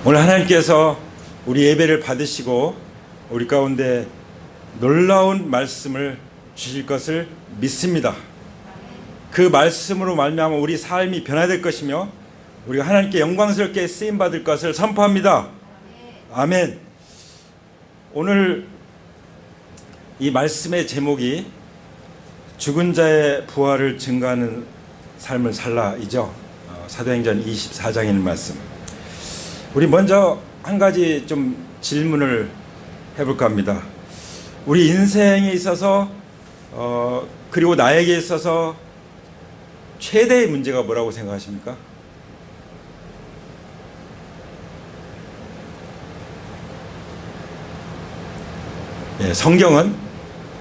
오늘 하나님께서 우리 예배를 받으시고 우리 가운데 놀라운 말씀을 주실 것을 믿습니다. 그 말씀으로 말미암아 우리 삶이 변화될 것이며 우리가 하나님께 영광스럽게 쓰임받을 것을 선포합니다. 아멘. 오늘 이 말씀의 제목이 죽은 자의 부활을 증거하는 삶을 살라이죠. 사도행전 24장에 있는 말씀. 우리 먼저 한 가지 좀 질문을 해볼까 합니다. 우리 인생에 있어서 그리고 나에게 있어서 최대의 문제가 뭐라고 생각하십니까? 예, 성경은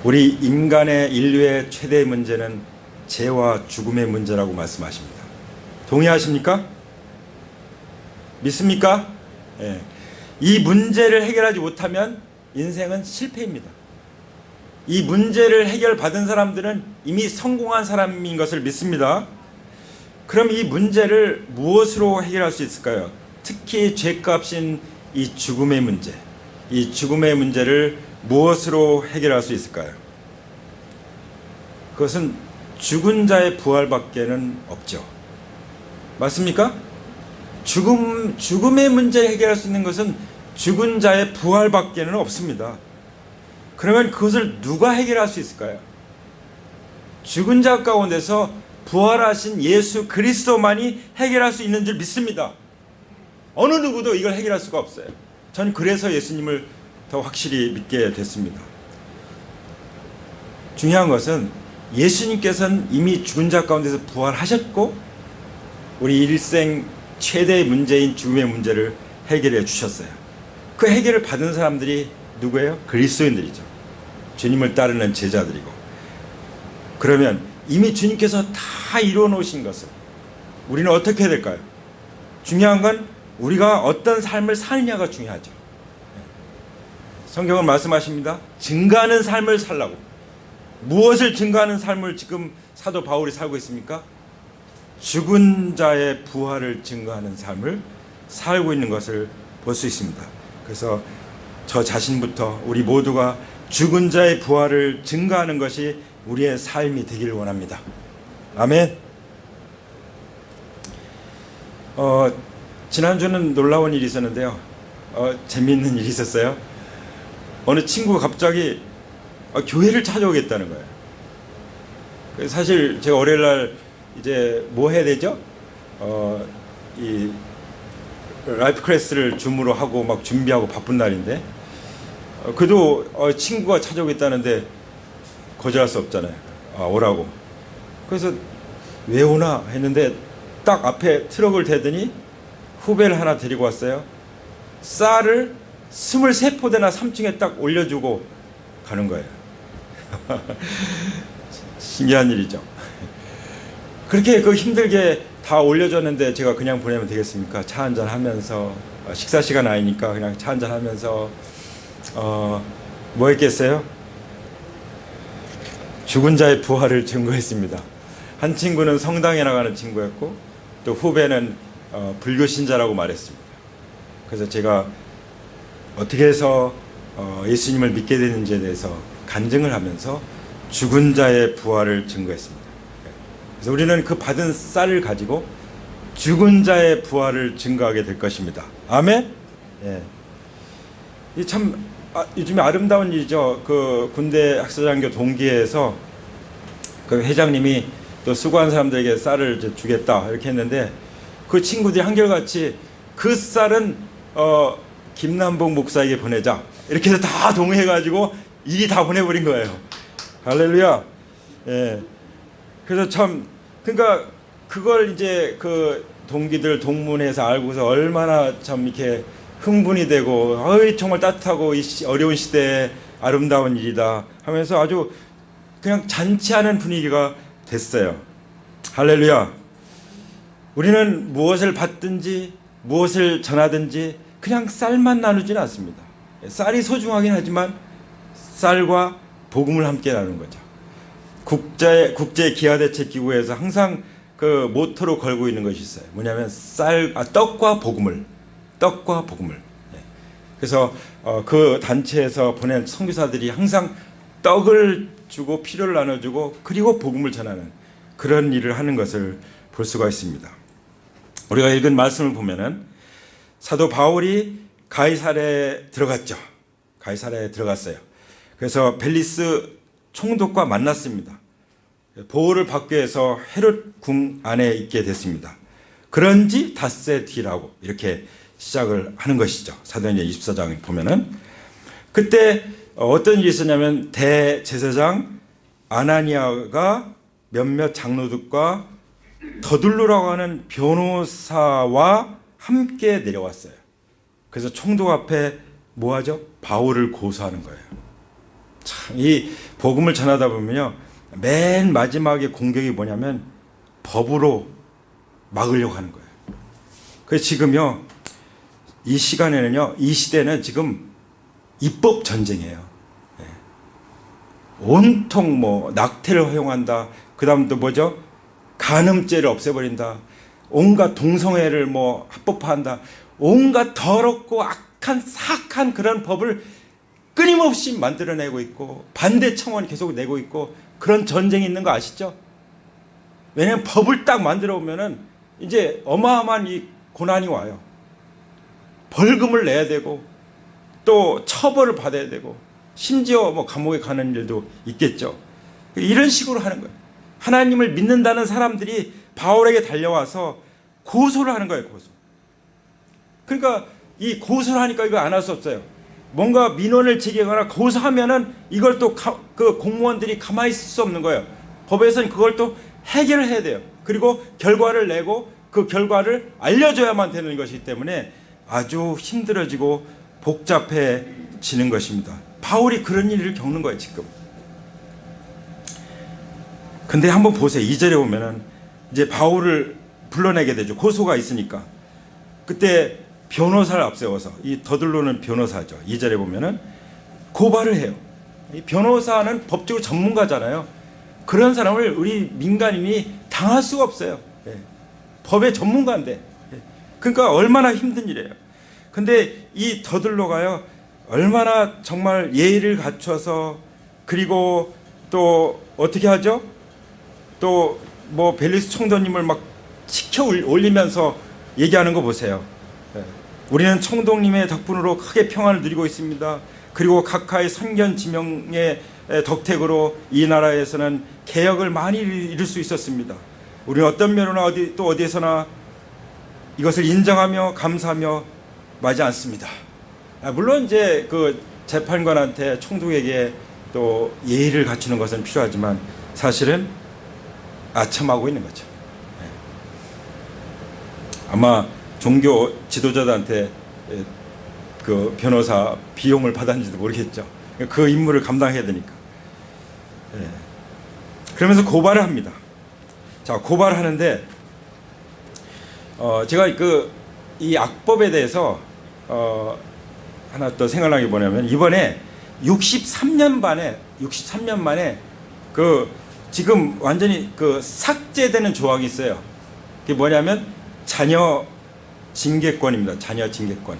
우리 인간의 인류의 최대의 문제는 죄와 죽음의 문제라고 말씀하십니다. 동의하십니까? 믿습니까? 예. 이 문제를 해결하지 못하면 인생은 실패입니다. 이 문제를 해결받은 사람들은 이미 성공한 사람인 것을 믿습니다. 그럼 이 문제를 무엇으로 해결할 수 있을까요? 특히 죄값인 이 죽음의 문제, 이 죽음의 문제를 무엇으로 해결할 수 있을까요? 그것은 죽은 자의 부활밖에는 없죠. 맞습니까? 죽음의 문제를 해결할 수 있는 것은 죽은 자의 부활밖에는 없습니다. 그러면 그것을 누가 해결할 수 있을까요? 죽은 자 가운데서 부활하신 예수 그리스도만이 해결할 수 있는 줄 믿습니다. 어느 누구도 이걸 해결할 수가 없어요. 저는 그래서 예수님을 더 확실히 믿게 됐습니다. 중요한 것은 예수님께서는 이미 죽은 자 가운데서 부활하셨고 우리 일생 최대의 문제인 죽음의 문제를 해결해 주셨어요. 그 해결을 받은 사람들이 누구예요? 그리스도인들이죠. 주님을 따르는 제자들이고. 그러면 이미 주님께서 다 이루어 놓으신 것을 우리는 어떻게 해야 될까요? 중요한 건 우리가 어떤 삶을 사느냐가 중요하죠. 성경은 말씀하십니다. 증거하는 삶을 살라고. 무엇을 증거하는 삶을 지금 사도 바울이 살고 있습니까? 죽은 자의 부활을 증거하는 삶을 살고 있는 것을 볼 수 있습니다. 그래서 저 자신부터 우리 모두가 죽은 자의 부활을 증거하는 것이 우리의 삶이 되기를 원합니다. 아멘. 지난주는 놀라운 일이 있었는데요. 재미있는 일이 있었어요. 어느 친구가 갑자기 교회를 찾아오겠다는 거예요. 사실 제가 월요일날 이제 뭐 해야 되죠? 이 라이프 클래스를 줌으로 하고 막 준비하고 바쁜 날인데 그래도 친구가 찾아오겠다는데 거절할 수 없잖아요. 오라고. 그래서 왜 오나 했는데 딱 앞에 트럭을 대더니 후배를 하나 데리고 왔어요. 쌀을 23포대나 3층에 딱 올려주고 가는 거예요. 신기한 일이죠. 그렇게 힘들게 다 올려줬는데 제가 그냥 보내면 되겠습니까? 차 한잔 하면서 식사 시간 아니니까 그냥 차 한잔 하면서 뭐 했겠어요? 죽은 자의 부활을 증거했습니다. 한 친구는 성당에 나가는 친구였고 또 후배는 불교 신자라고 말했습니다. 그래서 제가 어떻게 해서 예수님을 믿게 되는지에 대해서 간증을 하면서 죽은 자의 부활을 증거했습니다. 그래서 우리는 그 받은 쌀을 가지고 죽은 자의 부활을 증거하게 될 것입니다. 아멘? 예. 이 참 요즘에 아름다운 일이죠. 그 군대 학사장교 동기회에서 그 회장님이 또 수고한 사람들에게 쌀을 이제 주겠다 이렇게 했는데 그 친구들이 한결같이 그 쌀은 김남봉 목사에게 보내자 이렇게 해서 다 동의해가지고 일이 다 보내버린 거예요. 할렐루야. 예. 그래서 참 그러니까 그걸 이제 그 동기들 동문회에서 알고서 얼마나 참 이렇게 흥분이 되고 정말 따뜻하고 이 어려운 시대에 아름다운 일이다 하면서 아주 그냥 잔치하는 분위기가 됐어요. 할렐루야. 우리는 무엇을 받든지 무엇을 전하든지 그냥 쌀만 나누지는 않습니다. 쌀이 소중하긴 하지만 쌀과 복음을 함께 나누는 거죠. 국제 기아대책기구에서 항상 그 모토로 걸고 있는 것이 있어요. 뭐냐면 떡과 복음을 떡과 복음을. 그래서 그 단체에서 보낸 선교사들이 항상 떡을 주고 피를 나눠주고 그리고 복음을 전하는 그런 일을 하는 것을 볼 수가 있습니다. 우리가 읽은 말씀을 보면은 사도 바울이 가이사랴에 들어갔죠. 가이사랴에 들어갔어요. 그래서 벨리스 총독과 만났습니다. 보호를 받기 위해서 헤롯 궁 안에 있게 됐습니다. 그런지 닷새 뒤라고 이렇게 시작을 하는 것이죠. 사도행전 24장에 보면은 그때 어떤 일이 있었냐면 대제사장 아나니아가 몇몇 장로들과 더둘로라고 하는 변호사와 함께 내려왔어요. 그래서 총독 앞에 뭐 하죠? 바울을 고소하는 거예요. 참, 이 복음을 전하다 보면요, 맨 마지막에 공격이 뭐냐면 법으로 막으려고 하는 거예요. 그래서 지금요, 이 시간에는요, 이 시대는 지금 입법 전쟁이에요. 네. 온통 뭐 낙태를 허용한다. 그 다음 또 뭐죠? 간음죄를 없애버린다. 온갖 동성애를 뭐 합법화한다. 온갖 더럽고 악한 사악한 그런 법을 끊임없이 만들어내고 있고 반대 청원이 계속 내고 있고 그런 전쟁이 있는 거 아시죠? 왜냐하면 법을 딱 만들어 오면은 이제 어마어마한 이 고난이 와요. 벌금을 내야 되고 또 처벌을 받아야 되고 심지어 뭐 감옥에 가는 일도 있겠죠. 이런 식으로 하는 거예요. 하나님을 믿는다는 사람들이 바울에게 달려와서 고소를 하는 거예요. 고소. 그러니까 이 고소를 하니까 이거 안 할 수 없어요. 뭔가 민원을 제기하거나 고소하면은 이걸 또 그 공무원들이 가만히 있을 수 없는 거예요. 법에서는 그걸 또 해결을 해야 돼요. 그리고 결과를 내고 그 결과를 알려줘야만 되는 것이기 때문에 아주 힘들어지고 복잡해지는 것입니다. 바울이 그런 일을 겪는 거예요, 지금. 근데 한번 보세요. 2절에 보면은 이제 바울을 불러내게 되죠. 고소가 있으니까. 그때 변호사를 앞세워서, 이 더둘로는 변호사죠. 2절에 보면은 고발을 해요. 이 변호사는 법적으로 전문가잖아요. 그런 사람을 우리 민간인이 당할 수가 없어요. 예. 법의 전문가인데. 예. 그러니까 얼마나 힘든 일이에요. 근데 이 더둘로가요, 얼마나 정말 예의를 갖춰서, 그리고 또 어떻게 하죠? 또 뭐 벨리스 총독님을 막 치켜 올리면서 얘기하는 거 보세요. 예. 우리는 총독님의 덕분으로 크게 평안을 누리고 있습니다. 그리고 각하의 선견 지명의 덕택으로 이 나라에서는 개혁을 많이 이룰 수 있었습니다. 우리는 어떤 면으로나 또 어디에서나 이것을 인정하며 감사하며 마지 않습니다. 물론 이제 그 재판관한테 총독에게 또 예의를 갖추는 것은 필요하지만 사실은 아첨하고 있는 거죠. 아마 종교 지도자들한테 그 변호사 비용을 받았는지도 모르겠죠. 그 임무를 감당해야 되니까. 그러면서 고발을 합니다. 자, 고발을 하는데 제가 이 악법에 대해서 하나 또 생각나는 게 뭐냐면 이번에 63년 만에 그 지금 완전히 그 삭제되는 조항이 있어요. 그게 뭐냐면 자녀 징계권입니다. 자녀 징계권.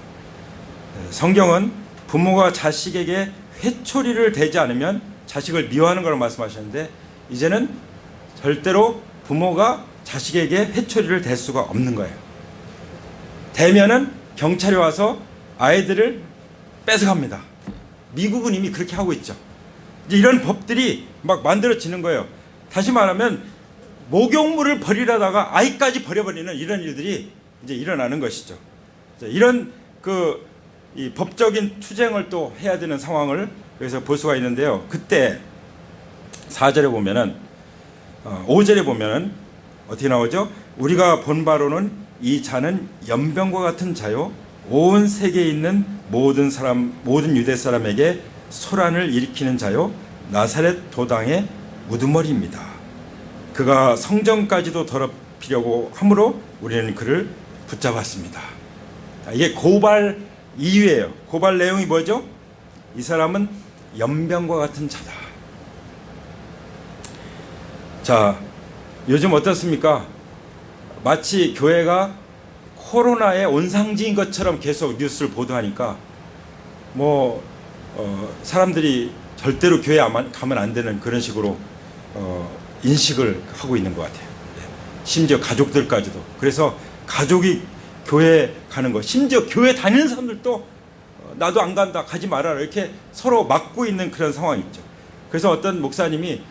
성경은 부모가 자식에게 회초리를 대지 않으면 자식을 미워하는 걸 말씀하셨는데 이제는 절대로 부모가 자식에게 회초리를 댈 수가 없는 거예요. 대면은 경찰이 와서 아이들을 뺏어갑니다. 미국은 이미 그렇게 하고 있죠. 이제 이런 법들이 막 만들어지는 거예요. 다시 말하면 목욕물을 버리려다가 아이까지 버려버리는 이런 일들이 이제 일어나는 것이죠. 이런 이 법적인 투쟁을 또 해야 되는 상황을 여기서 볼 수가 있는데요. 그때 4절에 보면은 5절에 보면은 어떻게 나오죠? 우리가 본 바로는 이 자는 연병과 같은 자요 온 세계에 있는 모든 유대 사람에게 소란을 일으키는 자요 나사렛 도당의 우두머리입니다. 그가 성전까지도 더럽히려고 함으로 우리는 그를 붙잡았습니다. 이게 고발 이유예요. 고발 내용이 뭐죠? 이 사람은 연병과 같은 자다. 자, 요즘 어떻습니까? 마치 교회가 코로나의 온상지인 것처럼 계속 뉴스를 보도하니까 사람들이 절대로 교회 가면 안 되는 그런 식으로 인식을 하고 있는 것 같아요. 심지어 가족들까지도. 그래서 가족이 교회 가는 거, 심지어 교회 다니는 사람들도 나도 안 간다, 가지 말아라, 이렇게 서로 막고 있는 그런 상황이 있죠. 그래서 어떤 목사님이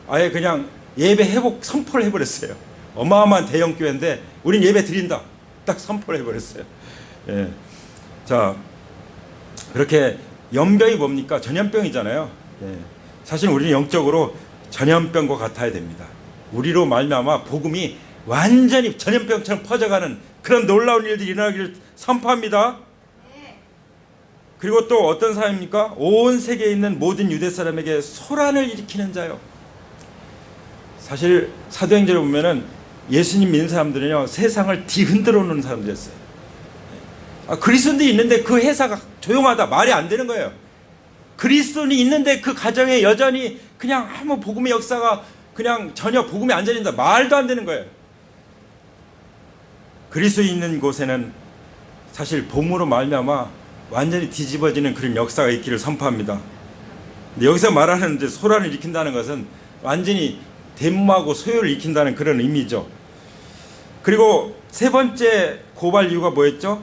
아예 그냥 예배 회복 선포를 해버렸어요. 어마어마한 대형 교회인데 우린 예배 드린다, 딱 선포를 해버렸어요. 예. 자, 그렇게 연병이 뭡니까? 전염병이잖아요. 예. 사실 우리는 영적으로 전염병과 같아야 됩니다. 우리로 말미암아 복음이 완전히 전염병처럼 퍼져가는 그런 놀라운 일들이 일어나기를 선포합니다. 그리고 또 어떤 사람입니까? 온 세계에 있는 모든 유대 사람에게 소란을 일으키는 자요. 사실 사도행전을 보면은 예수님 믿는 사람들은요, 세상을 뒤흔들어 놓는 사람들이었어요. 그리스도인이 있는데 그 회사가 조용하다, 말이 안 되는 거예요. 그리스도인이 있는데 그 가정에 여전히 그냥 아무 복음의 역사가 그냥 전혀 복음이 안 전린다, 말도 안 되는 거예요. 그리스도인이 있는 곳에는 사실 복음으로 말미암아 완전히 뒤집어지는 그런 역사가 있기를 선포합니다. 근데 여기서 말하는 이제 소란을 일으킨다는 것은 완전히 데모하고 소요를 일으킨다는 그런 의미죠. 그리고 세 번째 고발 이유가 뭐였죠?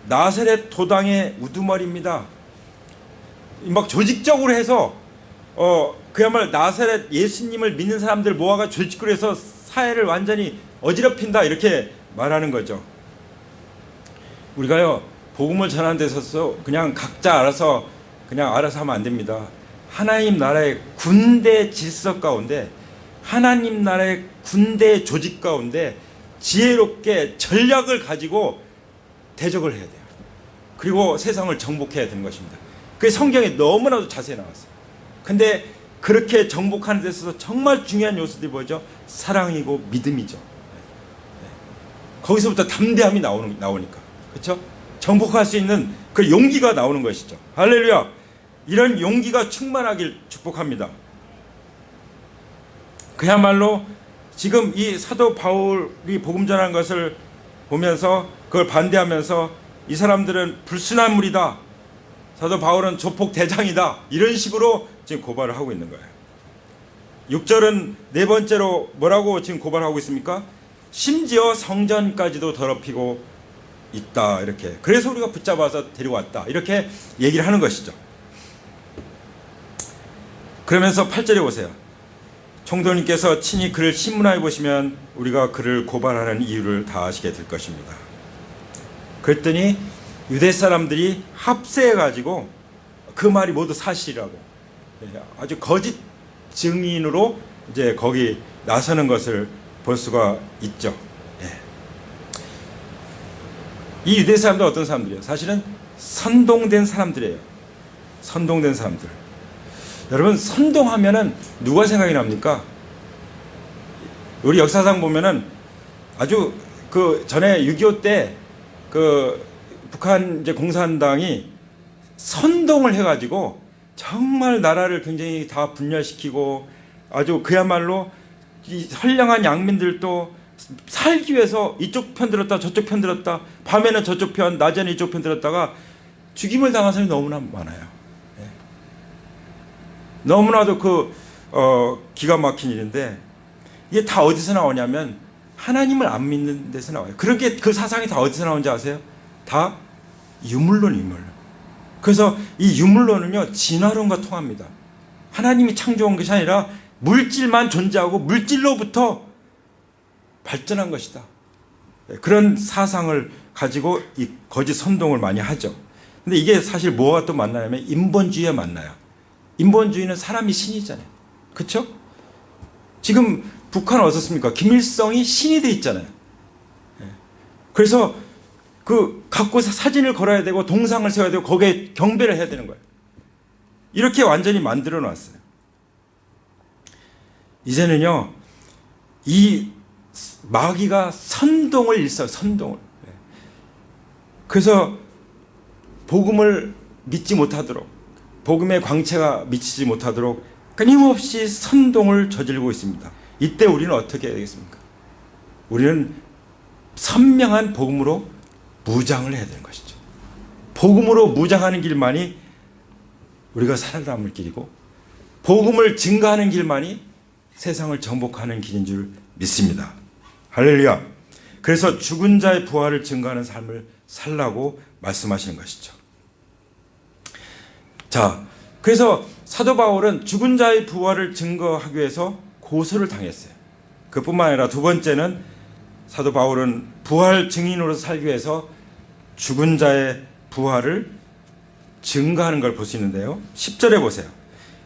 나사렛 도당의 우두머리입니다. 막 조직적으로 해서 그야말로 나사렛 예수님을 믿는 사람들 모아가 조직적으로 해서 사회를 완전히 어지럽힌다, 이렇게 말하는 거죠. 우리가요, 복음을 전하는 데 있어서 그냥 각자 알아서 하면 안 됩니다. 하나님 나라의 군대 질서 가운데, 하나님 나라의 군대 조직 가운데 지혜롭게 전략을 가지고 대적을 해야 돼요. 그리고 세상을 정복해야 되는 것입니다. 그게 성경에 너무나도 자세히 나왔어요. 근데 그렇게 정복하는 데 있어서 정말 중요한 요소들이 뭐죠? 사랑이고 믿음이죠. 거기서부터 담대함이 나오니까. 그렇죠? 정복할 수 있는 그 용기가 나오는 것이죠. 할렐루야! 이런 용기가 충만하길 축복합니다. 그야말로 지금 이 사도 바울이 복음 전하는 것을 보면서 그걸 반대하면서 이 사람들은 불순한 무리다, 사도 바울은 조폭 대장이다, 이런 식으로 지금 고발을 하고 있는 거예요. 6절은 네 번째로 뭐라고 지금 고발하고 있습니까? 심지어 성전까지도 더럽히고 있다, 이렇게. 그래서 우리가 붙잡아서 데려왔다, 이렇게 얘기를 하는 것이죠. 그러면서 8절에 보세요. 총독님께서 친히 그를 신문하여 보시면 우리가 그를 고발하는 이유를 다 아시게 될 것입니다. 그랬더니 유대 사람들이 합세해가지고 그 말이 모두 사실이라고, 아주 거짓 증인으로 이제 거기 나서는 것을 볼 수가 있죠. 이 유대 사람들 어떤 사람들이에요? 사실은 선동된 사람들이에요. 선동된 사람들. 여러분, 선동하면은 누가 생각이 납니까? 우리 역사상 보면은 아주 그 전에 6.25 때 그 북한 이제 공산당이 선동을 해가지고 정말 나라를 굉장히 다 분열시키고 아주 그야말로 이 선량한 양민들도 살기 위해서 이쪽 편 들었다 저쪽 편 들었다, 밤에는 저쪽 편, 낮에는 이쪽 편 들었다가 죽임을 당한 사람이 너무나 많아요. 너무나도 기가 막힌 일인데, 이게 다 어디서 나오냐면 하나님을 안 믿는 데서 나와요. 그렇게 그 사상이 다 어디서 나오는지 아세요? 다 유물론. 그래서 이 유물론은요, 진화론과 통합니다. 하나님이 창조한 것이 아니라 물질만 존재하고 물질로부터 발전한 것이다. 그런 사상을 가지고 이 거짓 선동을 많이 하죠. 근데 이게 사실 뭐가 또 만나냐면 인본주의에 만나요. 인본주의는 사람이 신이잖아요. 그렇죠? 지금 북한은 어떻습니까? 김일성이 신이 돼 있잖아요. 그래서 갖고 사진을 걸어야 되고 동상을 세워야 되고 거기에 경배를 해야 되는 거예요. 이렇게 완전히 만들어 놨어요. 이제는요, 이 마귀가 선동을 일어요. 선동을. 그래서 복음을 믿지 못하도록, 복음의 광채가 미치지 못하도록 끊임없이 선동을 저지르고 있습니다. 이때 우리는 어떻게 해야 되겠습니까? 우리는 선명한 복음으로 무장을 해야 되는 것이죠. 복음으로 무장하는 길만이 우리가 살아남을 길이고, 복음을 증거하는 길만이 세상을 정복하는 길인 줄 믿습니다. 할렐루야. 그래서 죽은 자의 부활을 증거하는 삶을 살라고 말씀하시는 것이죠. 자, 그래서 사도 바울은 죽은 자의 부활을 증거하기 위해서 고소를 당했어요. 그뿐만 아니라 두 번째는 사도 바울은 부활 증인으로 살기 위해서 죽은 자의 부활을 증거하는 걸 볼 수 있는데요. 10절에 보세요.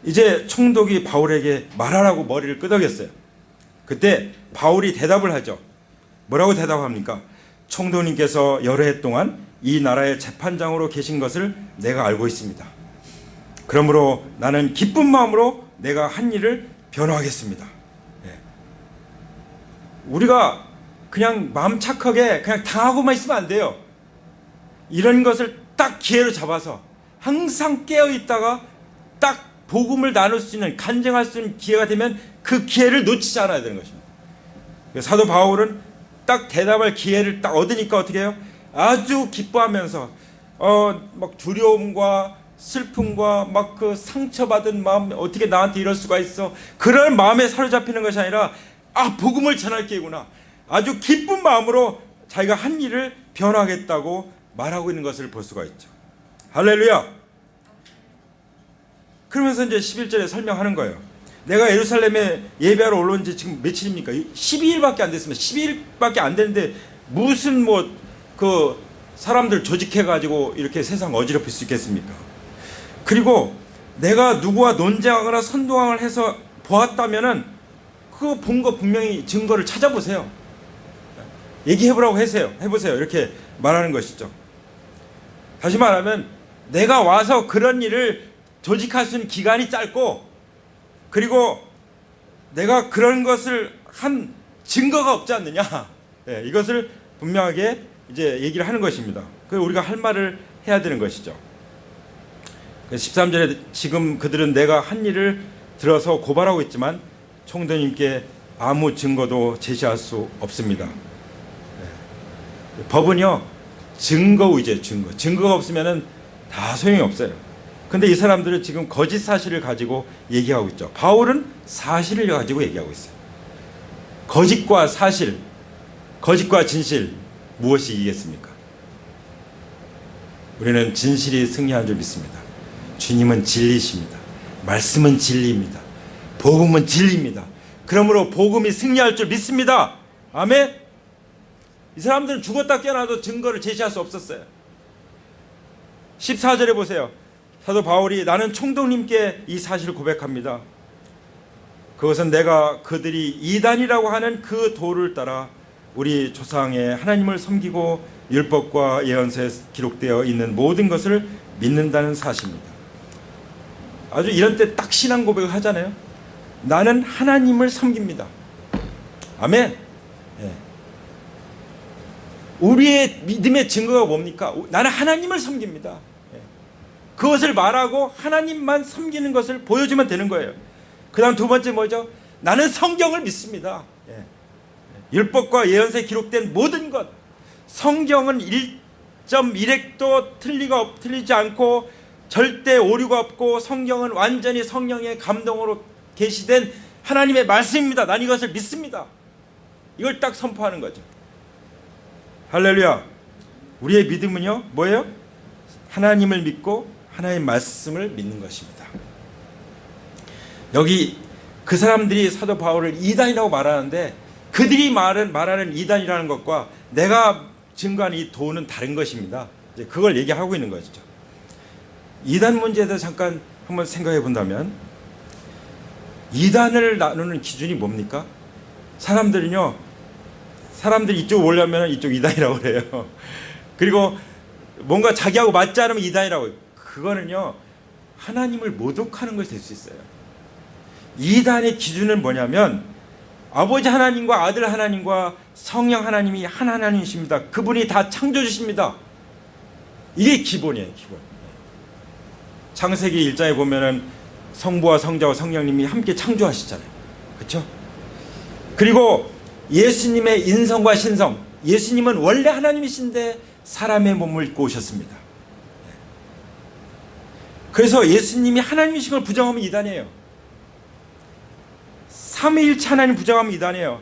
이제 총독이 바울에게 말하라고 머리를 끄덕였어요. 그때 바울이 대답을 하죠. 뭐라고 대답합니까? 총독님께서 여러 해 동안 이 나라의 재판장으로 계신 것을 내가 알고 있습니다. 그러므로 나는 기쁜 마음으로 내가 한 일을 변호하겠습니다. 우리가 그냥 마음 착하게 그냥 당하고만 있으면 안 돼요. 이런 것을 딱 기회로 잡아서 항상 깨어있다가 딱 복음을 나눌 수 있는, 간증할 수 있는 기회가 되면 그 기회를 놓치지 않아야 되는 것입니다. 사도 바울은 딱 대답할 기회를 딱 얻으니까 어떻게 해요? 아주 기뻐하면서 막 두려움과 슬픔과 막 그 상처받은 마음, 어떻게 나한테 이럴 수가 있어, 그런 마음에 사로잡히는 것이 아니라 복음을 전할 기회구나, 아주 기쁜 마음으로 자기가 한 일을 변화하겠다고 말하고 있는 것을 볼 수가 있죠. 할렐루야. 그러면서 이제 11절에 설명하는 거예요. 내가 예루살렘에 예배하러 올라온 지 지금 며칠입니까? 12일밖에 안 됐습니다. 12일밖에 안 되는데 무슨 그 사람들 조직해가지고 이렇게 세상 어지럽힐 수 있겠습니까? 그리고 내가 누구와 논쟁하거나 선동을 해서 보았다면은 그거 본 거 분명히 증거를 찾아보세요. 얘기해보라고 해보세요. 이렇게 말하는 것이죠. 다시 말하면 내가 와서 그런 일을 조직할 수 있는 기간이 짧고, 그리고 내가 그런 것을 한 증거가 없지 않느냐, 이것을 분명하게 이제 얘기를 하는 것입니다. 그래서 우리가 할 말을 해야 되는 것이죠. 13절에 지금 그들은 내가 한 일을 들어서 고발하고 있지만 총독님께 아무 증거도 제시할 수 없습니다. 법은요, 증거 위주의 증거가 없으면은 다 소용이 없어요. 근데 이 사람들은 지금 거짓 사실을 가지고 얘기하고 있죠. 바울은 사실을 가지고 얘기하고 있어요. 거짓과 사실, 거짓과 진실, 무엇이 이기겠습니까? 우리는 진실이 승리한 줄 믿습니다. 주님은 진리십니다. 말씀은 진리입니다. 복음은 진리입니다. 그러므로 복음이 승리할 줄 믿습니다. 아멘. 이 사람들은 죽었다 깨어나도 증거를 제시할 수 없었어요. 14절에 보세요. 사도 바울이 나는 총독님께 이 사실을 고백합니다. 그것은 내가 그들이 이단이라고 하는 그 도를 따라 우리 조상의 하나님을 섬기고 율법과 예언서에 기록되어 있는 모든 것을 믿는다는 사실입니다. 아주 이런 때 딱 신앙 고백을 하잖아요. 나는 하나님을 섬깁니다. 아멘. 우리의 믿음의 증거가 뭡니까? 나는 하나님을 섬깁니다. 그것을 말하고 하나님만 섬기는 것을 보여주면 되는 거예요. 그 다음 두 번째 뭐죠? 나는 성경을 믿습니다. 율법과 예언서에 기록된 모든 것, 성경은 1.1획도 틀리지 않고 절대 오류가 없고 성경은 완전히 성령의 감동으로 계시된 하나님의 말씀입니다. 난 이것을 믿습니다. 이걸 딱 선포하는 거죠. 할렐루야. 우리의 믿음은요, 뭐예요? 하나님을 믿고 하나님의 말씀을 믿는 것입니다. 여기 그 사람들이 사도 바울을 이단이라고 말하는데 그들이 말하는 이단이라는 것과 내가 증거한 이 도는 다른 것입니다. 이제 그걸 얘기하고 있는 것이죠. 이단 문제에 대해서 잠깐 한번 생각해 본다면, 이단을 나누는 기준이 뭡니까? 사람들이 이쪽 오려면 이쪽 이단이라고 그래요. 그리고 뭔가 자기하고 맞지 않으면 이단이라고 해요. 그거는요, 하나님을 모독하는 것이 될 수 있어요. 이단의 기준은 뭐냐면 아버지 하나님과 아들 하나님과 성령 하나님이 한 하나님이십니다. 그분이 다 창조주십니다. 이게 기본이에요, 기본. 창세기 1장에 보면은 성부와 성자와 성령님이 함께 창조하시잖아요. 그렇죠? 그리고 예수님의 인성과 신성, 예수님은 원래 하나님이신데 사람의 몸을 입고 오셨습니다. 그래서 예수님이 하나님이신 걸 부정하면 이단이에요. 삼위일체 하나님 부정하면 이단이에요.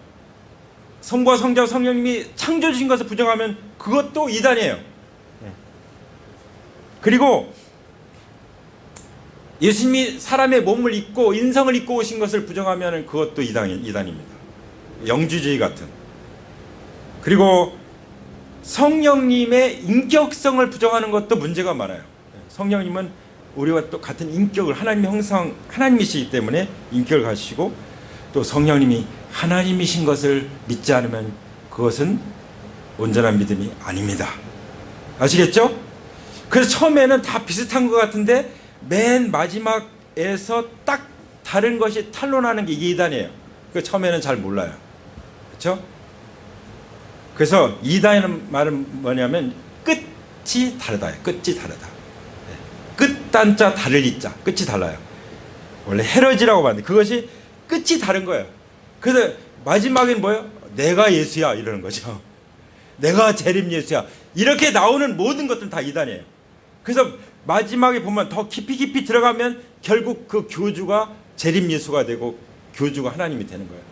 성부와 성자와 성령님이 창조주신 것을 부정하면 그것도 이단이에요. 그리고 예수님이 사람의 몸을 입고 인성을 입고 오신 것을 부정하면 그것도 이단입니다. 영주주의 같은. 그리고 성령님의 인격성을 부정하는 것도 문제가 많아요. 성령님은 우리와 또 같은 인격을 하나님의 형상, 하나님이시기 때문에 인격을 가지시고 또 성령님이 하나님이신 것을 믿지 않으면 그것은 온전한 믿음이 아닙니다. 아시겠죠? 그래서 처음에는 다 비슷한 것 같은데 맨 마지막에서 딱 다른 것이 탄로나는 게 이게 이단이에요. 그 처음에는 잘 몰라요. 그렇죠? 그래서 이단이라는 말은 뭐냐면 끝이 다르다. 끝이 다르다. 끝단자 다를 이자. 끝이 달라요. 원래 헤러지라고 봤는데 그것이 끝이 다른 거예요. 그래서 마지막엔 뭐예요? 내가 예수야 이러는 거죠. 내가 재림 예수야. 이렇게 나오는 모든 것들은 다 이단이에요. 그래서 마지막에 보면 더 깊이 들어가면 결국 그 교주가 재림 예수가 되고 교주가 하나님이 되는 거예요.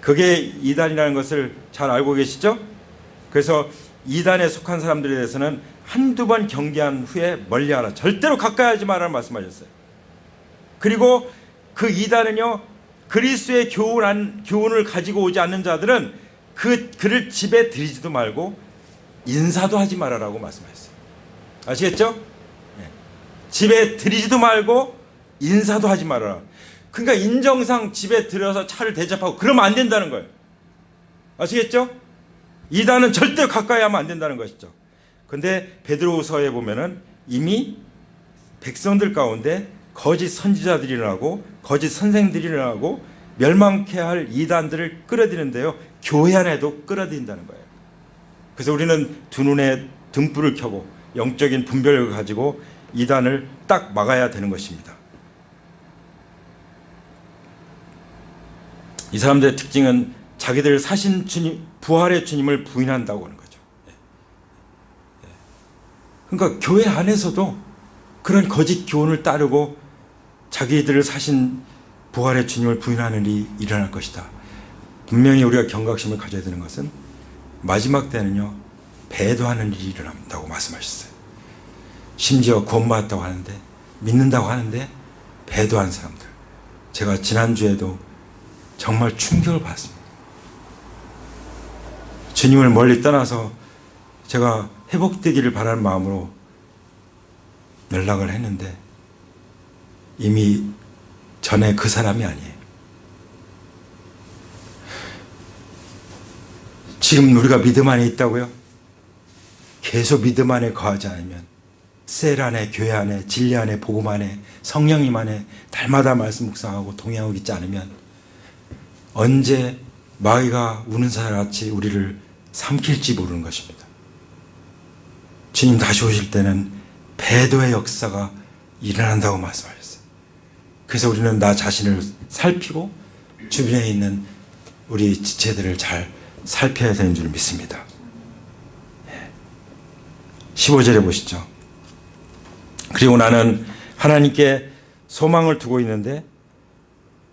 그게 이단이라는 것을 잘 알고 계시죠? 그래서 이단에 속한 사람들에 대해서는 한두 번 경계한 후에 멀리하라. 절대로 가까이 하지 말라는 말씀하셨어요. 그리고 그 이단은요, 그리스도의 교훈을 가지고 오지 않는 자들은 그를 집에 들이지도 말고 인사도 하지 말아라고 말씀하셨어요. 아시겠죠? 네. 집에 들이지도 말고 인사도 하지 말아라. 그러니까 인정상 집에 들여서 차를 대접하고 그러면 안 된다는 거예요. 아시겠죠? 이단은 절대 가까이 하면 안 된다는 것이죠. 근데 베드로후서에 보면은 이미 백성들 가운데 거짓 선지자들이 일어나고 거짓 선생들이 일어나고 멸망케 할 이단들을 끌어들이는데요, 교회 안에도 끌어들인다는 거예요. 그래서 우리는 두 눈에 등불을 켜고 영적인 분별력을 가지고 이단을 딱 막아야 되는 것입니다. 이 사람들의 특징은 자기들 사신 주님, 부활의 주님을 부인한다고 하는 거죠. 그러니까 교회 안에서도 그런 거짓 교훈을 따르고 자기들을 사신 부활의 주님을 부인하는 일이 일어날 것이다. 분명히 우리가 경각심을 가져야 되는 것은 마지막 때는요, 배도하는 일이 일어난다고 말씀하셨어요. 심지어 구원받았다고 하는데, 믿는다고 하는데 배도한 사람들. 제가 지난주에도 정말 충격을 받았습니다. 주님을 멀리 떠나서 제가 회복되기를 바라는 마음으로 연락을 했는데 이미 전에 그 사람이 아니에요. 지금 우리가 믿음 안에 있다고요? 계속 믿음 안에 거하지 않으면, 셀 안에, 교회 안에, 진리 안에, 복음 안에, 성령님 안에 날마다 말씀 묵상하고 동행하고 있지 않으면 언제 마귀가 우는 사람같이 우리를 삼킬지 모르는 것입니다. 주님 다시 오실 때는 배도의 역사가 일어난다고 말씀하셨어요. 그래서 우리는 나 자신을 살피고 주변에 있는 우리 지체들을 잘 살펴야 되는 줄 믿습니다. 15절에 보시죠. 그리고 나는 하나님께 소망을 두고 있는데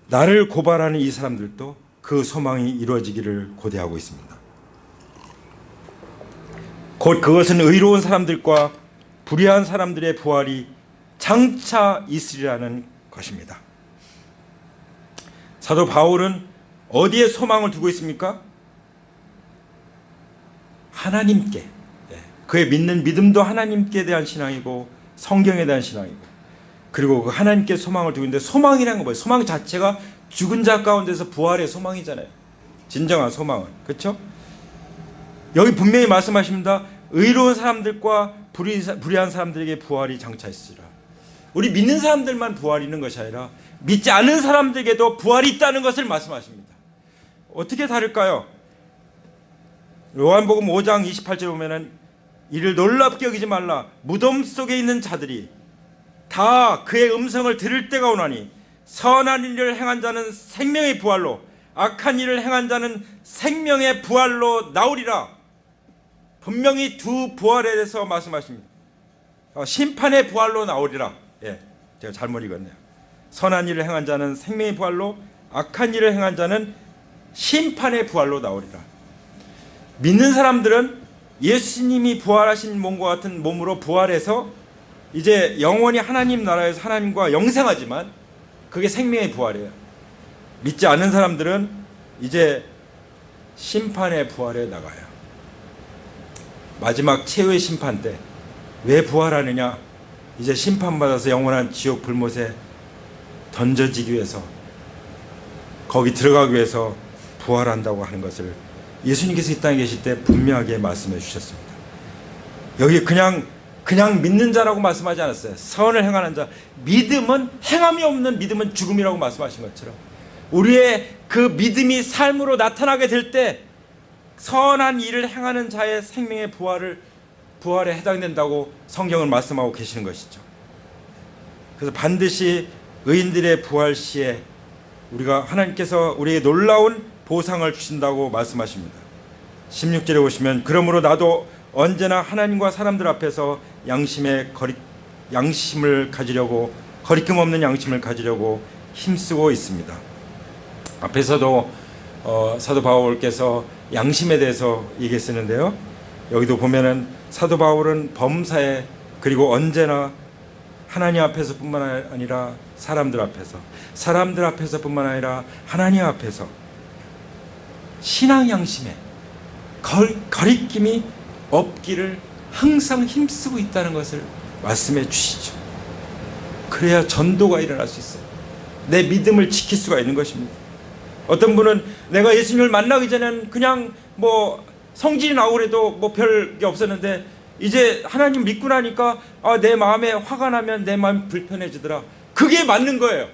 나를 고발하는 이 사람들도 그 소망이 이루어지기를 고대하고 있습니다. 곧 그것은 의로운 사람들과 불의한 사람들의 부활이 장차 있으리라는 것입니다. 사도 바울은 어디에 소망을 두고 있습니까? 하나님께. 그의 믿는 믿음도 하나님께 대한 신앙이고 성경에 대한 신앙이고, 그리고 그 하나님께 소망을 두고 있는데, 소망이라는 건 뭐예요? 소망 자체가 죽은 자 가운데서 부활의 소망이잖아요. 진정한 소망은. 그렇죠? 여기 분명히 말씀하십니다. 의로운 사람들과 불의한 사람들에게 부활이 장차 있으리라. 우리 믿는 사람들만 부활이 있는 것이 아니라 믿지 않는 사람들에게도 부활이 있다는 것을 말씀하십니다. 어떻게 다를까요? 요한복음 5장 28절에 보면은 이를 놀랍게 여기지 말라. 무덤 속에 있는 자들이 다 그의 음성을 들을 때가 오나니 선한 일을 행한 자는 생명의 부활로, 악한 일을 행한 자는 생명의 부활로 나오리라. 분명히 두 부활에 대해서 말씀하십니다. 심판의 부활로 나오리라. 예, 제가 잘못 읽었네요. 선한 일을 행한 자는 생명의 부활로, 악한 일을 행한 자는 심판의 부활로 나오리라. 믿는 사람들은 예수님이 부활하신 몸과 같은 몸으로 부활해서 이제 영원히 하나님 나라에서 하나님과 영생하지만 그게 생명의 부활이에요. 믿지 않는 사람들은 이제 심판의 부활에 나가요. 마지막 최후의 심판 때 왜 부활하느냐? 이제 심판받아서 영원한 지옥 불못에 던져지기 위해서, 거기 들어가기 위해서 부활한다고 하는 것을 예수님께서 이 땅에 계실 때 분명하게 말씀해 주셨습니다. 여기 그냥 믿는 자라고 말씀하지 않았어요. 선을 행하는 자. 믿음은, 행함이 없는 믿음은 죽음이라고 말씀하신 것처럼 우리의 그 믿음이 삶으로 나타나게 될 때 선한 일을 행하는 자의 생명의 부활에 해당된다고 성경은 말씀하고 계시는 것이죠. 그래서 반드시 의인들의 부활 시에 하나님께서 우리에게 놀라운 보상을 주신다고 말씀하십니다. 16절에 보시면, 그러므로 나도 언제나 하나님과 사람들 앞에서 양심을 가지려고, 거리낌 없는 양심을 가지려고 힘쓰고 있습니다. 앞에서도 사도 바울께서 양심에 대해서 얘기했었는데요. 여기도 보면은 사도 바울은 범사에, 그리고 언제나 하나님 앞에서뿐만 아니라 사람들 앞에서뿐만 아니라 하나님 앞에서 신앙 양심에 거리낌이 없기를 항상 힘쓰고 있다는 것을 말씀해 주시죠. 그래야 전도가 일어날 수 있어요. 내 믿음을 지킬 수가 있는 것입니다. 어떤 분은 내가 예수님을 만나기 전에는 그냥 성질이 나고 그래도 별게 없었는데 이제 하나님 믿고 나니까 내 마음에 화가 나면 내 마음이 불편해지더라. 그게 맞는 거예요.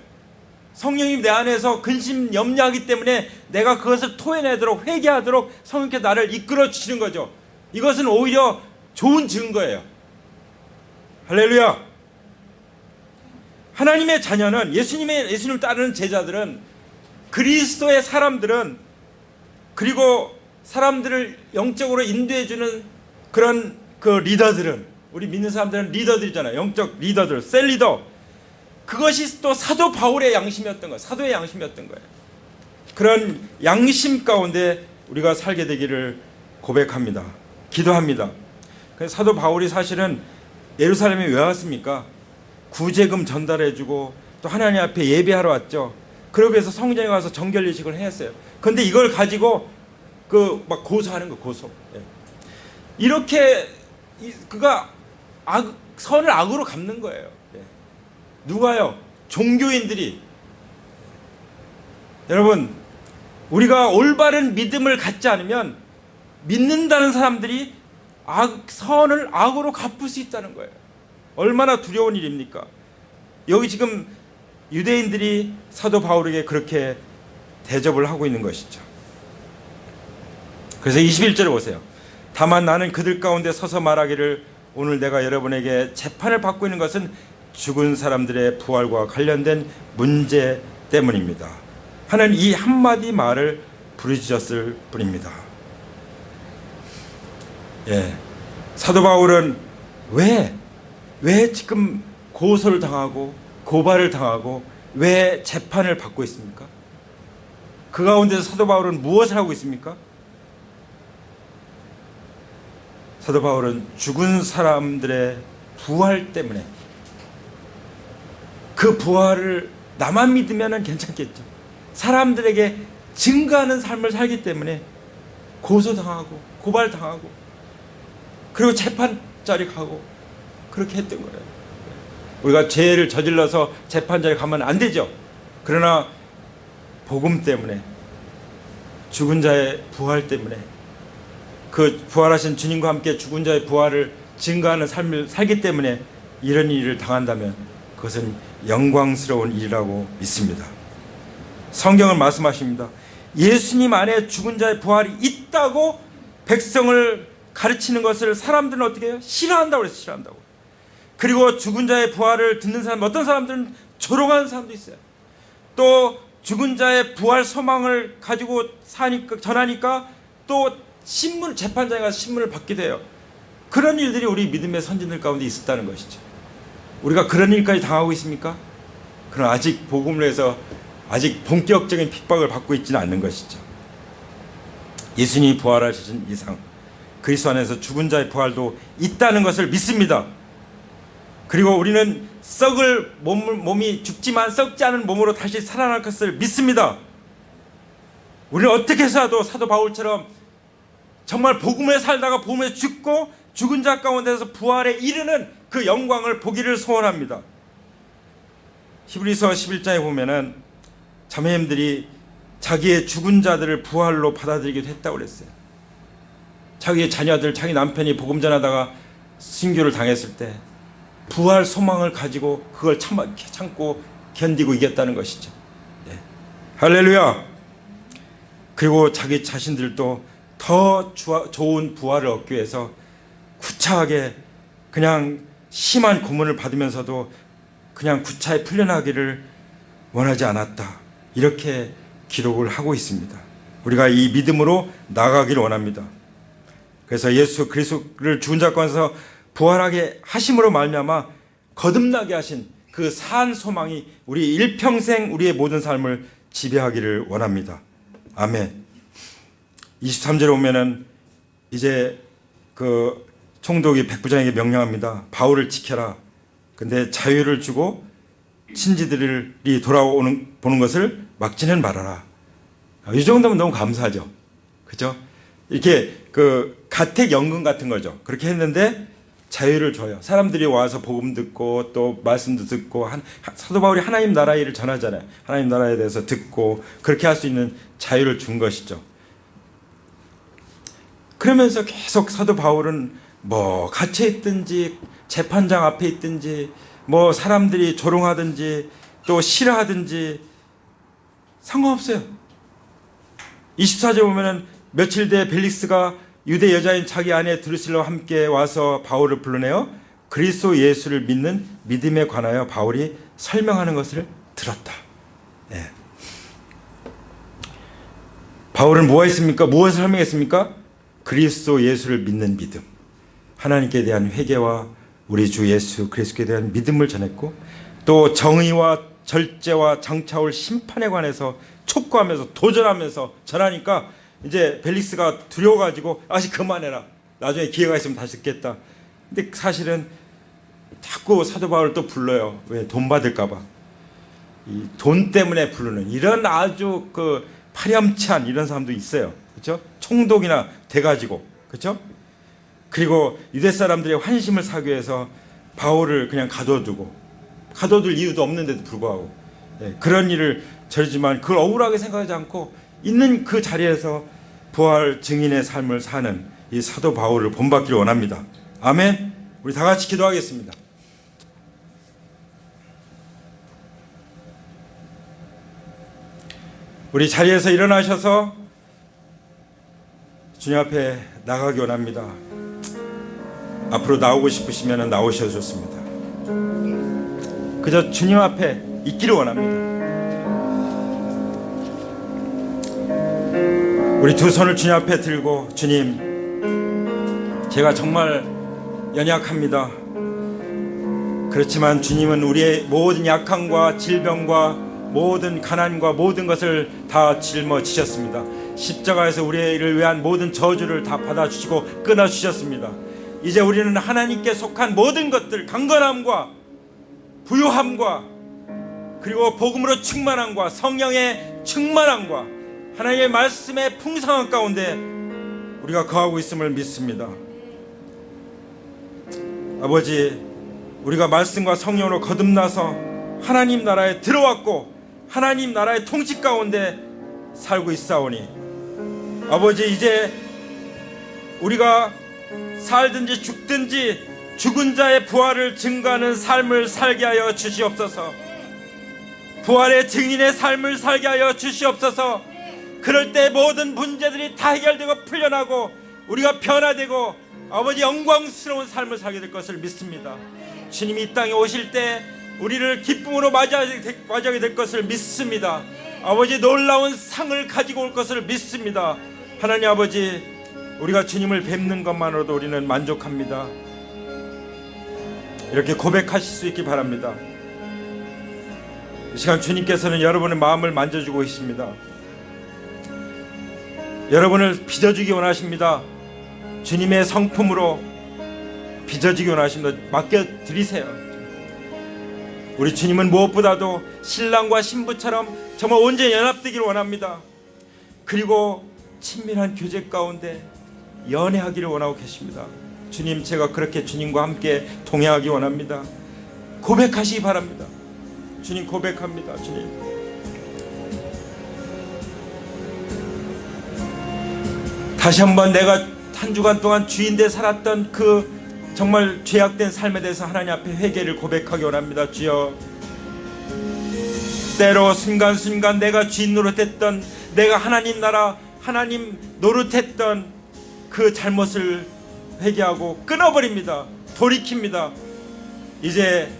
성령님 내 안에서 근심 염려하기 때문에 내가 그것을 토해내도록, 회개하도록 성령께서 나를 이끌어 주시는 거죠. 이것은 오히려 좋은 증거예요. 할렐루야. 하나님의 자녀는, 예수님을 따르는 제자들은, 그리스도의 사람들은, 그리고 사람들을 영적으로 인도해주는 그런 리더들은, 우리 믿는 사람들은 리더들이잖아요. 영적 리더들, 셀리더. 그것이 또 사도 바울의 양심이었던 거예요. 사도의 양심이었던 거예요. 그런 양심 가운데 우리가 살게 되기를 고백합니다. 기도합니다. 그래서 사도 바울이 사실은 예루살렘에 왜 왔습니까? 구제금 전달해주고 또 하나님 앞에 예배하러 왔죠. 그러기 위해서 성전에 가서 정결의식을 했어요. 그런데 이걸 가지고 막 고소하는 거, 고소. 이렇게 그가 선을 악으로 갚는 거예요. 누가요? 종교인들이. 여러분, 우리가 올바른 믿음을 갖지 않으면 믿는다는 사람들이 선을 악으로 갚을 수 있다는 거예요. 얼마나 두려운 일입니까? 여기 지금 유대인들이 사도 바울에게 그렇게 대접을 하고 있는 것이죠. 그래서 21절에 보세요. 다만 나는 그들 가운데 서서 말하기를, 오늘 내가 여러분에게 재판을 받고 있는 것은 죽은 사람들의 부활과 관련된 문제 때문입니다 하는 이 한마디 말을 부르짖었을 뿐입니다. 사도 바울은 왜 지금 고소를 당하고 고발을 당하고 왜 재판을 받고 있습니까? 그 가운데서 사도 바울은 무엇을 하고 있습니까? 사도 바울은 죽은 사람들의 부활 때문에, 그 부활을 나만 믿으면 괜찮겠죠. 사람들에게 증거하는 삶을 살기 때문에 고소당하고 고발당하고 그리고 재판자리 가고 그렇게 했던 거예요. 우리가 죄를 저질러서 재판자리 가면 안 되죠. 그러나 복음 때문에, 죽은 자의 부활 때문에, 그 부활하신 주님과 함께 죽은 자의 부활을 증거하는 삶을 살기 때문에 이런 일을 당한다면 그것은 영광스러운 일이라고 믿습니다. 성경은 말씀하십니다. 예수님 안에 죽은 자의 부활이 있다고 백성을 가르치는 것을 사람들은 어떻게 해요? 싫어한다고 그래서 싫어한다고. 그리고 죽은 자의 부활을 듣는 사람, 어떤 사람들은 조롱하는 사람도 있어요. 또 죽은 자의 부활 소망을 가지고 전하니까 또 신문 재판장에 가서 신문을 받기도 해요. 그런 일들이 우리 믿음의 선진들 가운데 있었다는 것이죠. 우리가 그런 일까지 당하고 있습니까? 그럼 아직 복음을 해서 아직 본격적인 핍박을 받고 있지는 않는 것이죠. 예수님이 부활하신 이상 그리스도 안에서 죽은 자의 부활도 있다는 것을 믿습니다. 그리고 우리는 썩을 몸이 죽지만 썩지 않은 몸으로 다시 살아날 것을 믿습니다. 우리는 어떻게 해서라도 사도 바울처럼 정말 복음에 살다가 복음에 죽고 죽은 자 가운데서 부활에 이르는 그 영광을 보기를 소원합니다. 히브리서 11장에 보면은 자매님들이 자기의 죽은 자들을 부활로 받아들이기도 했다고 그랬어요. 자기의 자녀들, 자기 남편이 복음 전하다가 순교를 당했을 때 부활 소망을 가지고 그걸 참고 견디고 이겼다는 것이죠. 네. 할렐루야. 그리고 자기 자신들도 더 좋은 부활을 얻기 위해서 구차하게 그냥 심한 고문을 받으면서도 그냥 구차히 풀려나기를 원하지 않았다. 이렇게 기록을 하고 있습니다. 우리가 이 믿음으로 나아가기를 원합니다. 그래서 예수 그리스도를 죽은 자 가운데서 부활하게 하심으로 말미암아 거듭나게 하신 그 산 소망이 우리 일평생 우리의 모든 삶을 지배하기를 원합니다. 아멘. 23절에 보면은 이제 그 총독이 백부장에게 명령합니다. 바울을 지켜라. 근데 자유를 주고 친지들이 보는 것을 막지는 말아라. 이 정도면 너무 감사하죠. 그죠? 이렇게 그 가택연금 같은 거죠. 그렇게 했는데 자유를 줘요. 사람들이 와서 복음 듣고 또 말씀도 듣고 사도 바울이 하나님 나라 일을 전하잖아요. 하나님 나라에 대해서 듣고 그렇게 할 수 있는 자유를 준 것이죠. 그러면서 계속 사도 바울은 뭐 갇혀 있든지 재판장 앞에 있든지 뭐 사람들이 조롱하든지 또 싫어하든지 상관없어요. 24절 보면은 며칠 뒤에 벨릭스가 유대 여자인 자기 아내 드루실라와 함께 와서 바울을 불러내어 그리스도 예수를 믿는 믿음에 관하여 바울이 설명하는 것을 들었다. 네. 바울은 뭐가 있습니까? 무엇을 설명했습니까? 그리스도 예수를 믿는 믿음, 하나님께 대한 회개와 우리 주 예수 그리스도에 대한 믿음을 전했고 또 정의와 절제와 장차올 심판에 관해서 촉구하면서 도전하면서 전하니까 이제 벨릭스가 두려워가지고 아직 그만해라. 나중에 기회가 있으면 다시 듣겠다. 근데 사실은 자꾸 사도 바울을 또 불러요. 왜? 돈 받을까봐. 이 돈 때문에 부르는 이런 아주 그 파렴치한 이런 사람도 있어요. 그렇죠? 총독이나 돼가지고. 그렇죠? 그리고 유대 사람들의 환심을 사기 위해서 바울을 그냥 가둬둘 이유도 없는데도 불구하고 그런 일을 저지만 그걸 억울하게 생각하지 않고 있는 그 자리에서 부활 증인의 삶을 사는 이 사도 바울을 본받기를 원합니다. 아멘. 우리 다 같이 기도하겠습니다. 우리 자리에서 일어나셔서 주님 앞에 나가기 원합니다. 앞으로 나오고 싶으시면 나오셔도 좋습니다. 그저 주님 앞에 있기를 원합니다. 우리 두 손을 주님 앞에 들고 주님, 제가 정말 연약합니다. 그렇지만 주님은 우리의 모든 약함과 질병과 모든 가난과 모든 것을 다 짊어지셨습니다. 십자가에서 우리를 위한 모든 저주를 다 받아주시고 끊어주셨습니다. 이제 우리는 하나님께 속한 모든 것들, 강건함과 부요함과 그리고 복음으로 충만함과 성령의 충만함과 하나님의 말씀의 풍성함 가운데 우리가 거하고 있음을 믿습니다. 아버지, 우리가 말씀과 성령으로 거듭나서 하나님 나라에 들어왔고 하나님 나라의 통치 가운데 살고 있사오니 아버지, 이제 우리가 살든지 죽든지 죽은 자의 부활을 증거하는 삶을 살게 하여 주시옵소서. 부활의 증인의 삶을 살게 하여 주시옵소서. 그럴 때 모든 문제들이 다 해결되고 풀려나고 우리가 변화되고 아버지 영광스러운 삶을 살게 될 것을 믿습니다. 주님이 이 땅에 오실 때 우리를 기쁨으로 맞이하게 될 것을 믿습니다. 아버지, 놀라운 상을 가지고 올 것을 믿습니다. 하나님 아버지, 우리가 주님을 뵙는 것만으로도 우리는 만족합니다. 이렇게 고백하실 수 있기 바랍니다. 이 시간 주님께서는 여러분의 마음을 만져주고 계십니다. 여러분을 빚어주기 원하십니다. 주님의 성품으로 빚어주기 원하십니다. 맡겨드리세요. 우리 주님은 무엇보다도 신랑과 신부처럼 정말 온전히 연합되기를 원합니다. 그리고 친밀한 교제 가운데 연애하기를 원하고 계십니다. 주님, 제가 그렇게 주님과 함께 동행하기 원합니다. 고백하시기 바랍니다. 주님, 고백합니다. 주님, 다시 한번 내가 한 주간 동안 주인돼 살았던 그 정말 죄악된 삶에 대해서 하나님 앞에 회개를 고백하기 원합니다. 주여, 때로 순간순간 내가 주인 노릇했던, 내가 하나님 나라 하나님 노릇했던 그 잘못을 회개하고 끊어버립니다. 돌이킵니다. 이제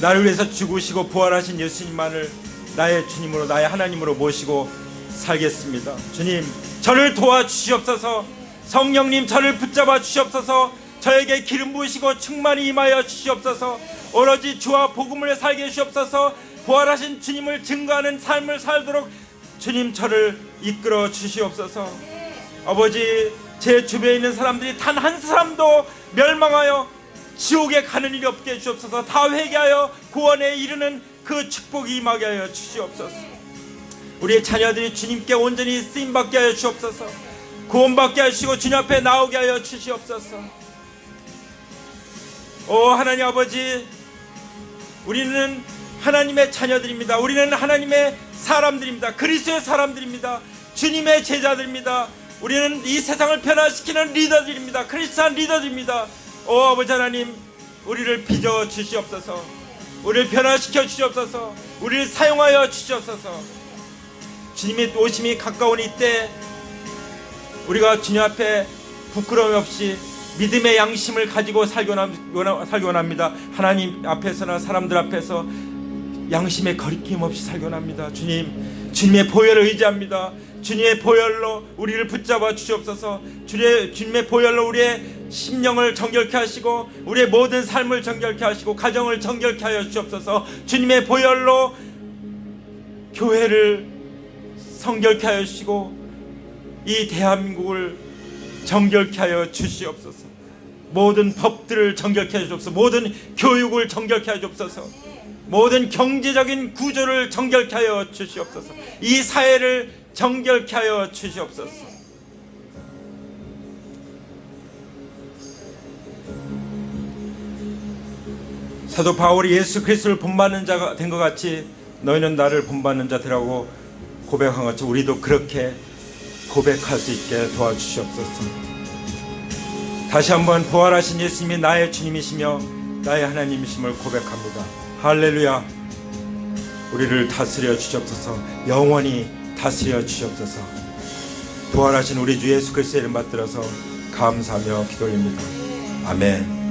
나를 위해서 죽으시고 부활하신 예수님만을 나의 주님으로, 나의 하나님으로 모시고 살겠습니다. 주님, 저를 도와주시옵소서. 성령님, 저를 붙잡아 주시옵소서. 저에게 기름 부으시고 충만히 임하여 주시옵소서. 오로지 주와 복음을 살게 해주시옵소서. 부활하신 주님을 증거하는 삶을 살도록 주님, 저를 이끌어 주시옵소서. 아버지, 제 주변에 있는 사람들이 단 한 사람도 멸망하여 지옥에 가는 일이 없게 해주시옵소서. 다 회개하여 구원에 이르는 그 축복이 임하게 하여 주시옵소서. 우리의 자녀들이 주님께 온전히 쓰임받게 하여 주옵소서. 구원받게 하시고 주님 앞에 나오게 하여 주시옵소서. 오 하나님 아버지, 우리는 하나님의 자녀들입니다. 우리는 하나님의 사람들입니다. 그리스도의 사람들입니다. 주님의 제자들입니다. 우리는 이 세상을 변화시키는 리더들입니다. 크리스찬 리더들입니다. 오 아버지 하나님, 우리를 빚어 주시옵소서. 우리를 변화시켜 주시옵소서. 우리를 사용하여 주시옵소서. 주님의 오심이 가까운 이때 우리가 주님 앞에 부끄러움 없이 믿음의 양심을 가지고 살기 원합니다. 하나님 앞에서나 사람들 앞에서 양심의 거리낌 없이 살기 원합니다. 주님, 주님의 보혈을 의지합니다. 주님의 보혈로 우리를 붙잡아 주시옵소서. 주님의 보혈로 우리의 심령을 정결케 하시고 우리의 모든 삶을 정결케 하시고 가정을 정결케 하여 주시옵소서. 주님의 보혈로 교회를 성결케 하여 주시고 이 대한민국을 정결케 하여 주시옵소서. 모든 법들을 정결케 하여 주옵소서. 모든 교육을 정결케 하여 주옵소서. 모든 경제적인 구조를 정결케 하여 주시옵소서. 이 사회를 정결케 하여 주시옵소서. 사도 바울이 예수 그리스도를 본받는 자가 된 것 같이 너희는 나를 본받는 자들하고 고백한 것처럼 우리도 그렇게 고백할 수 있게 도와주시옵소서. 다시 한번 부활하신 예수님이 나의 주님이시며 나의 하나님이심을 고백합니다. 할렐루야. 우리를 다스려 주시옵소서. 영원히 다스려 주시옵소서. 부활하신 우리 주 예수 그리스도의 이름 받들어서 감사하며 기도드립니다. 아멘.